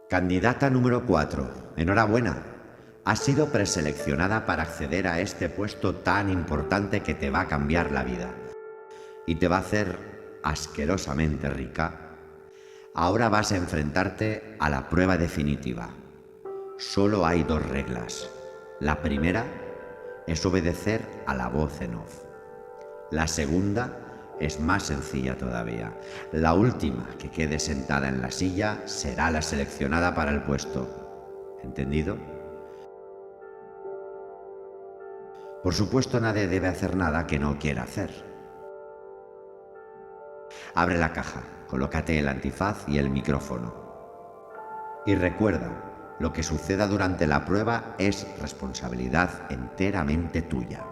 Candidata número 4. Enhorabuena. Has sido preseleccionada para acceder a este puesto tan importante que te va a cambiar la vida y te va a hacer asquerosamente rica. Ahora vas a enfrentarte a la prueba definitiva. Solo hay 2 reglas. La primera es obedecer a la voz en off. La segunda es más sencilla todavía. La última que quede sentada en la silla será la seleccionada para el puesto. ¿Entendido? Por supuesto, nadie debe hacer nada que no quiera hacer. Abre la caja, colócate el antifaz y el micrófono. Y recuerda, lo que suceda durante la prueba es responsabilidad enteramente tuya.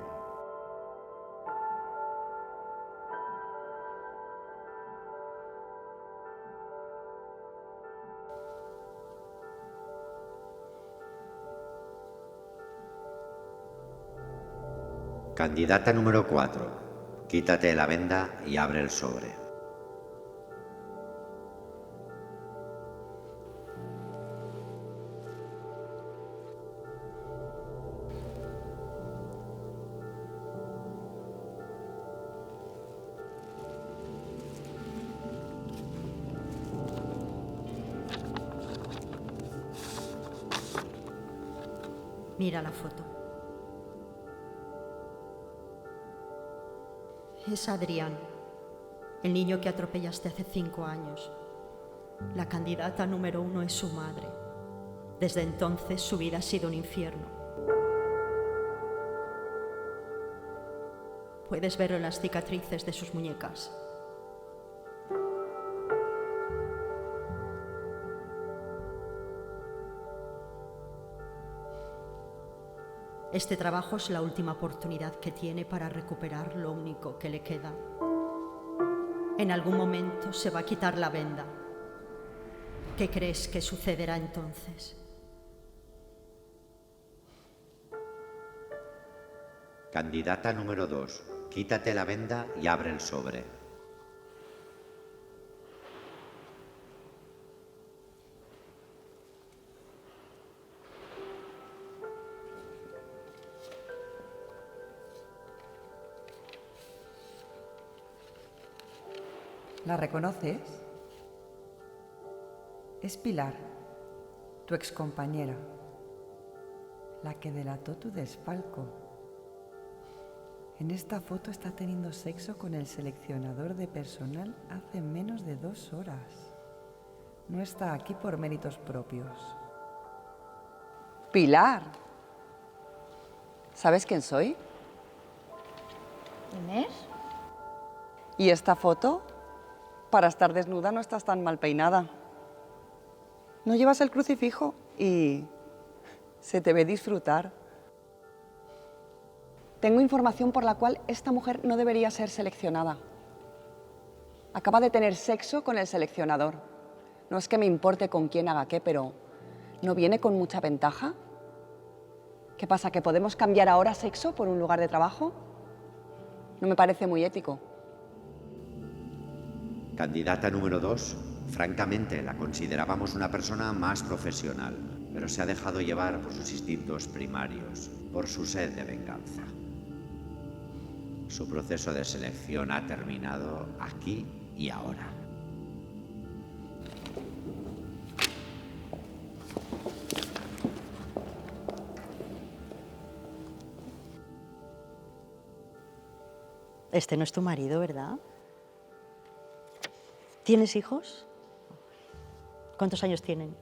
Candidata número 4. Quítate la venda y abre el sobre. Mira la foto. Es Adrián, el niño que atropellaste hace 5 años. La candidata número 1 es su madre. Desde entonces su vida ha sido un infierno. Puedes verlo en las cicatrices de sus muñecas. Este trabajo es la última oportunidad que tiene para recuperar lo único que le queda. En algún momento se va a quitar la venda. ¿Qué crees que sucederá entonces? Candidata número 2. Quítate la venda y abre el sobre. ¿La reconoces? Es Pilar, tu excompañera, la que delató tu desfalco. En esta foto está teniendo sexo con el seleccionador de personal hace menos de 2 horas. No está aquí por méritos propios. ¡Pilar! ¿Sabes quién soy? ¿Inés? ¿Y esta foto? Para estar desnuda no estás tan mal peinada. No llevas el crucifijo y se te ve disfrutar. Tengo información por la cual esta mujer no debería ser seleccionada. Acaba de tener sexo con el seleccionador. No es que me importe con quién haga qué, pero ¿no viene con mucha ventaja? ¿Qué pasa, que podemos cambiar ahora sexo por un lugar de trabajo? No me parece muy ético. Candidata número 2. Francamente, la considerábamos una persona más profesional, pero se ha dejado llevar por sus instintos primarios, por su sed de venganza. Su proceso de selección ha terminado aquí y ahora. Este no es tu marido, ¿verdad? ¿Tienes hijos? ¿Cuántos años tienen?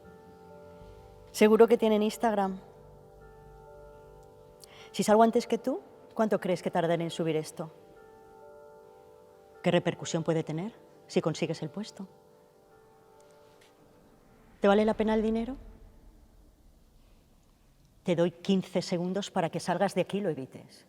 ¿Seguro que tienen Instagram? Si salgo antes que tú, ¿cuánto crees que tardaré en subir esto? ¿Qué repercusión puede tener si consigues el puesto? ¿Te vale la pena el dinero? Te doy 15 segundos para que salgas de aquí y lo evites.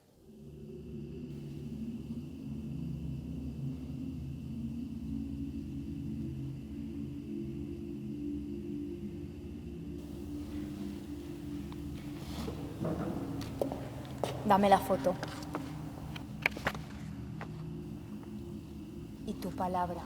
Dame la foto. Y tu palabra.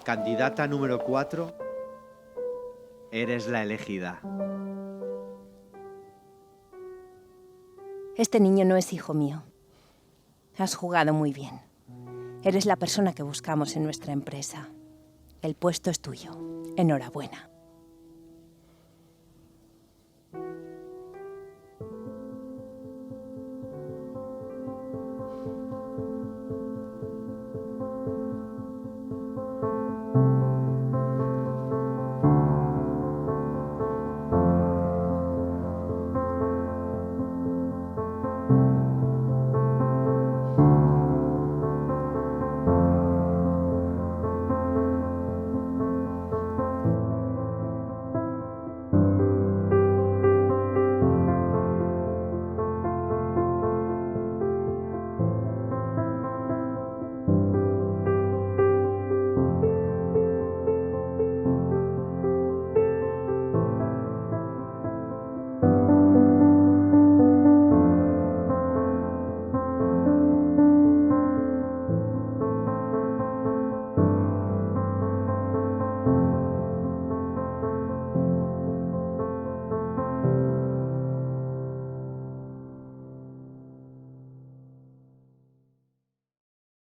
Candidata número 4, eres la elegida. Este niño no es hijo mío. Has jugado muy bien. Eres la persona que buscamos en nuestra empresa. El puesto es tuyo. Enhorabuena.